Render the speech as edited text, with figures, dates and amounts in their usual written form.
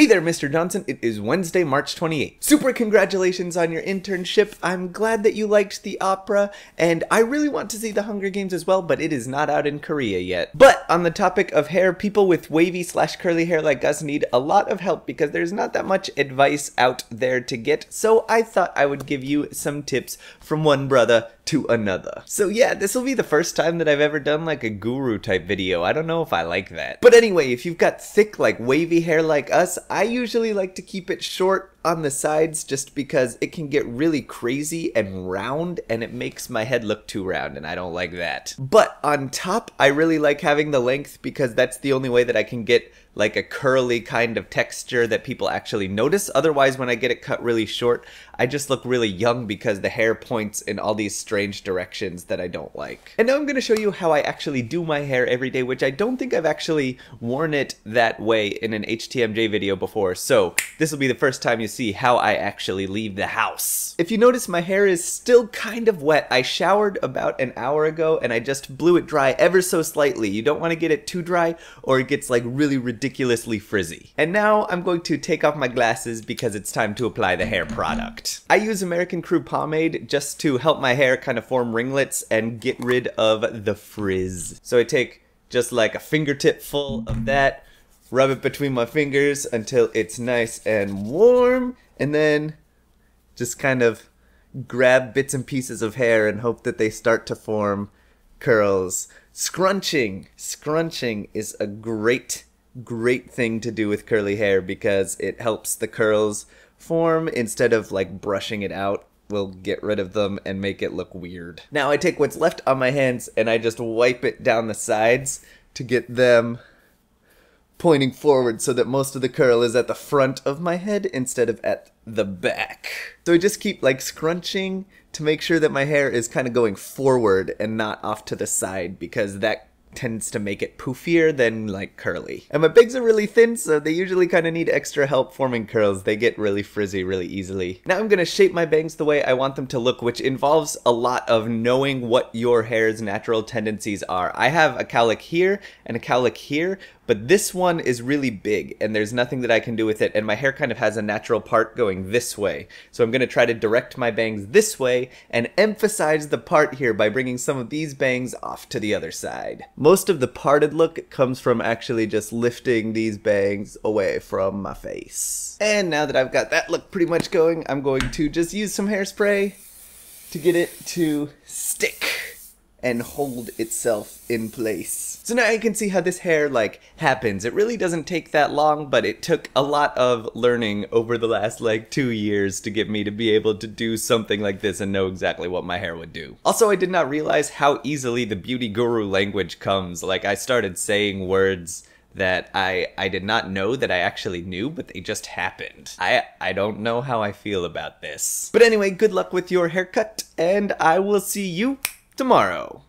Hey there, Mr. Johnson. It is Wednesday, March 28th. Super congratulations on your internship. I'm glad that you liked the opera, and I really want to see the Hunger Games as well, but it is not out in Korea yet. But on the topic of hair, people with wavy/curly hair like us need a lot of help because there's not that much advice out there to get, so I thought I would give you some tips from one brother to another. So yeah, this will be the first time that I've ever done like a guru type video. I don't know if I like that. But anyway, if you've got thick like wavy hair like us, I usually like to keep it short on the sides just because it can get really crazy and round and it makes my head look too round and I don't like that. But on top, I really like having the length because that's the only way that I can get like a curly kind of texture that people actually notice. Otherwise, when I get it cut really short, I just look really young because the hair points in all these strange directions that I don't like. And now I'm going to show you how I actually do my hair every day, which I don't think I've actually worn it that way in an HTMJ video before. So this will be the first time you see how I actually leave the house. If you notice, my hair is still kind of wet. I showered about an hour ago and I just blew it dry ever so slightly. You don't want to get it too dry or it gets like really ridiculously frizzy. And now I'm going to take off my glasses because it's time to apply the hair product. I use American Crew pomade just to help my hair kind of form ringlets and get rid of the frizz. So I take just like a fingertip full of that, rub it between my fingers until it's nice and warm, and then just kind of grab bits and pieces of hair and hope that they start to form curls. Scrunching is a great thing to do with curly hair because it helps the curls form instead of like brushing it out. Will get rid of them and make it look weird. Now I take what's left on my hands and I just wipe it down the sides to get them pointing forward so that most of the curl is at the front of my head instead of at the back. So I just keep like scrunching to make sure that my hair is kind of going forward and not off to the side because that tends to make it poofier than like curly. And my bangs are really thin, so they usually kind of need extra help forming curls. They get really frizzy really easily. Now I'm gonna shape my bangs the way I want them to look, which involves a lot of knowing what your hair's natural tendencies are. I have a cowlick here and a cowlick here, but this one is really big and there's nothing that I can do with it, and my hair kind of has a natural part going this way. So I'm going to try to direct my bangs this way and emphasize the part here by bringing some of these bangs off to the other side. Most of the parted look comes from actually just lifting these bangs away from my face. And now that I've got that look pretty much going, I'm going to just use some hairspray to get it to stick and hold itself in place. So now you can see how this hair like happens. It really doesn't take that long, but it took a lot of learning over the last like 2 years to get me to be able to do something like this and know exactly what my hair would do. Also, I did not realize how easily the beauty guru language comes. Like I started saying words that I did not know that I actually knew, but they just happened. I don't know how I feel about this. But anyway, good luck with your haircut, and I will see you tomorrow.